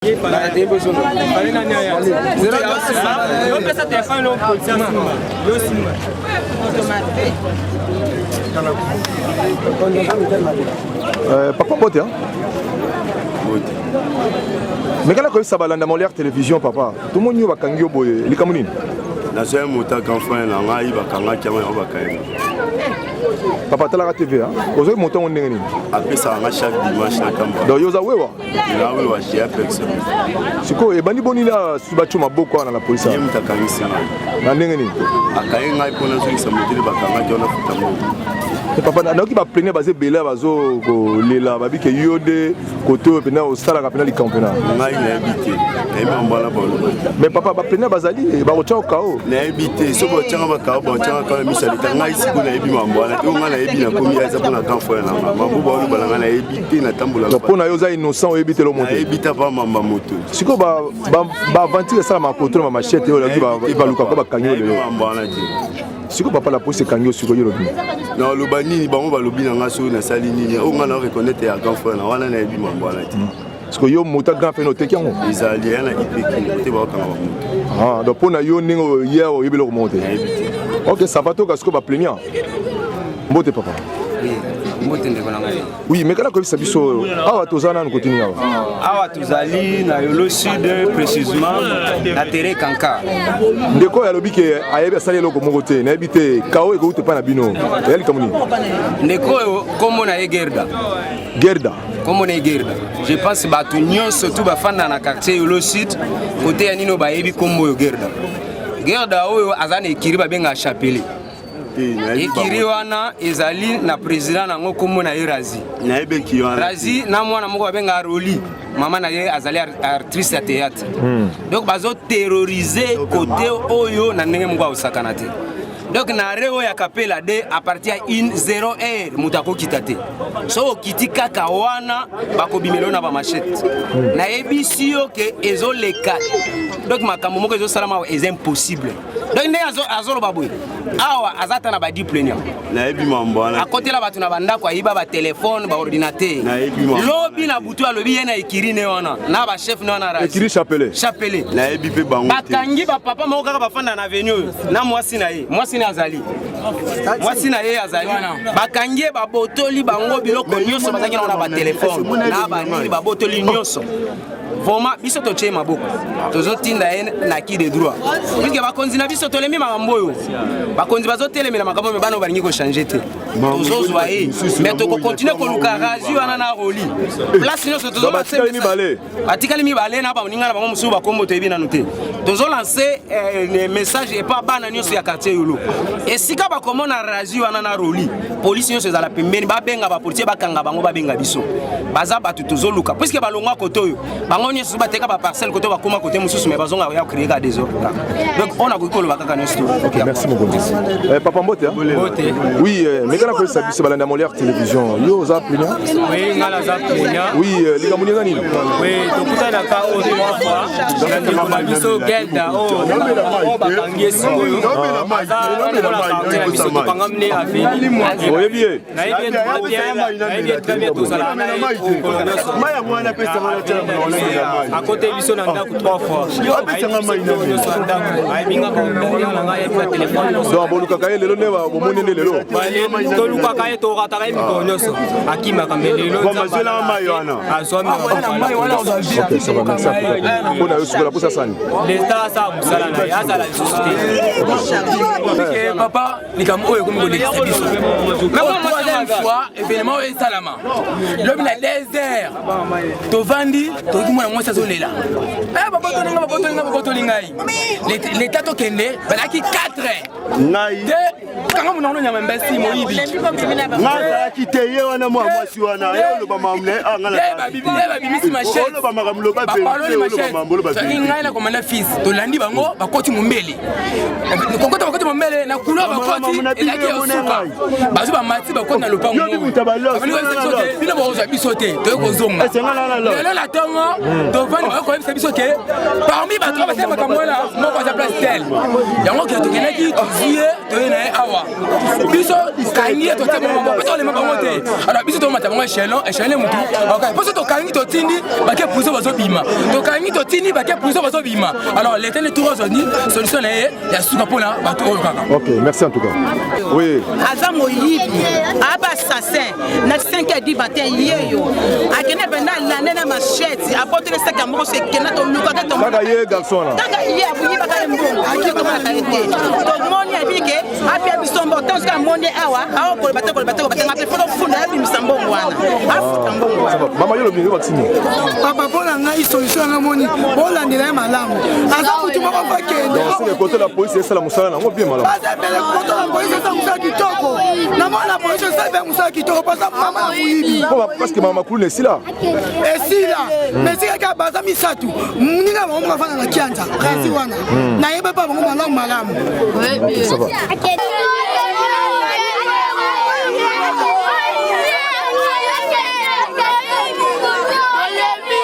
Papa Bote, hein? Mais quand on a ça dans mon télévision, papa, tout le monde y va kangyo boye, les camounines. Na c'est mon temps qu'enfant là, on a eu bakanga qui a eu Papa, tu as la TV, hein? Vous avez monté en négatif. Après ça, on a chaque dimanche na Kamba. Donc vous avez ouais. Là où on a personne. C'est quoi? Et bani boni là, tu vas tuer ma beaucoup dans la police. Yem ta kamisi na négatif. Akaye ngai pona zo isamutile bakanga qui on a futambo. Papa, na qui va prendre basé bela bazo ko lela babi ke yode koto pena au sala kapena li campena. Ngai na habité. Mais papa va prendre bazali ba ocha au kao. Na habité, so bo changa ba kao, bo changa ka misali ta ngai siku na ebi mambala. To nga na ebi na komi aza pona kanfo na mambo ba lu balanga na habité na tambola. Donc pona yo za innocent habité le monde. Na habité pas mamba moto. Siko ba aventure ça ma contrôle ma machette yo la qui va luka ko ba kanyo le. Siko papa la police kanyo siko yo lobi. Non le bani bango ba lobi na ngaso na sali nini. O nga na reconnaître ya kanfo na wana na ebi mambala ti. Parce que yo mota grand fait noter kiango. Les alliés na ipeki te ba kanga moto. Ah donc pona yo ningo hier o yebelo monter. OK, ça va to ka siko ba plaignant. Mbote papa. Oui, mais quand on a ça biso awa tozana na continue awa. Awa tozali na Yolo Sud précisément na terre Kanka. Ndeko ya lobi ke ayebe sali loko moko te na ebite kawo eko te pa na bino. Yali kamuni. Ndeko komo na Gerda. Gerda. Komo na Gerda. Je pense ba tout nyon surtout ba fanda na quartier Yolo Sud côté ya nino ba yebi kombo yo Gerda. Gerda oyo azana ekiri ba benga chapele. Ekiri wana ezali na président nango kombo na Razi. Na ebeki wana. Razi na mwana moko ba benga Roli. Maman na ye azali actrice de théâtre. Donc bazo terroriser côté oyo na ndenge moko osakana te. Donc na reo ya kapela de à partir à 1:0 mutako kitate. So kiti kaka wana bakobimelo na ba machette. Na ebisio ke ezo leka. Donc makambo moko ezo salama est impossible. Donc ne azo baboy. Awa azata na ba diplôme. Na ebi mambana. À côté là batu na banda kwa iba ba téléphone ba ordinateur. Lobi na butu alobi yena ikiri ne wana. Na ba chef ne wana razi. Ekiri chapele. Chapele. Na ebi pe bango. Bakangi ba papa moko kaka bafanda na avenue. Na mwasi na ye. Mwasi na azali. Mwasi na ye azali. Bakangi ba botoli bango biloko nyonso bazaki na ba téléphone. Na ba nini ba botoli nyonso. Vraiment biso to chema boko. Tozo tinda na ki de droit. Puisque bakonzi na biso to lemi makambo yo. Bakonzi bazo telemela makambo me bana balingi ko changer te. Tozo zoaye. Mais to ko continuer ko luka razi wana na roli. Place nyonso tozo batikali mi balé. Batikali mi balé na ba ninga na bango musu ba kombo to ebi na noté. Tozo lancer un message et pas bana nyonso ya quartier yolo. Et sika ba komona razi wana na roli. Police nyonso za la pembeni ba benga ba policier ba kanga bango ba benga biso. Baza batu tozo luka. Puisque ba longwa koto yo. Bango nyonso ba teka ba parcelle koto ba koma kote mususu mais bazonga ya créer ka désordre. Donc on a ko ba kaka nyonso. OK, merci beaucoup. Papa Mbote, hein? Oui, mais quand on a ça biso balanda molière télévision, yo za plaignant? Oui, ngala za plaignant. Oui, les gamoni ngani? Oui, tokuta na ka o 3 fois. Na biso Gerda o bakangi sikoyo. Biso tokangamne afini. Oui bien. Na ibi très bien tout ça. Maya mwana pesa mwana tena mnaona. À côté biso na ndako 3 fois. Ai binga ko na ngai ya téléphone. Donc boluka kaye lelo ne ba bomoni ne lelo. To luka kaye to rata kaye miko nyoso. Akima kamele lelo. Kwa mazela mayo ana. Aswami. OK, ça va merci. On a eu sur la pousse à Sani. L'état ça musala na ya ça la société. OK, papa, ni comme oyo comme ko biso. Mais moi troisième fois événement est salama. L'homme la désert. To vandi to kimona moi ça zolela. Papa to lingai. L'état to kende balaki 4. Ngai. Kanga munono nyama mbesi moyibi. Ngala kiteye wana mwasi wana. Yo lo ba mamne ngala. Ba bimisi machete. Lo ba makamlo ba pe. Ngai na komanda fils. To landi bango bakoti mumbele. Kokota mombele na couleur bakoti elaki yosuka bazo bamati bakoti na lopango bino bokozwa biso te toye kozonga lelo na ntongo tovandi bakoyebisa biso ke parmi bato basala makambo wana moko aza place tel yango ke tokendaki tozie toye na ye awa biso kangi ye tote momamo mpe tolema bango te alors biso tomata bango echelon mutu mposo tokangi totindi bake puso bazobima tokangi totindi bake puso bazobima alors l'état ne tour aujourd'hui solution na ye ya suka mpona bato oyo kaka. Ok, merci en tout cas. Oui. aza moyibi aba assassin na 5h du matin yeyo akene benda lande na machette apporter sac à moko sekena to luka to Kaka ye garçon là. kaka ye abuyi baka mbongo aki to mala kalete to moni abike apia bisombo to ska moni awa awo ko bateko batanga foto funda abi misambongo wana afuta mbongo wana Mama yolo bingo batini. Papa bona ngai solution na moni bola ndela malamu aza kutu moko fakende C'est le côté de la police et ça la musala nango bien malama. aza bele koto la police sa musa kitoko na mona police sa be musa kitoko pasa mama na muyibi Parce que mama kulu nesi là. esila mais sika ka baza misatu muninga bango mafana na kianza kasi wana na yeba pa bango malamu Ça va.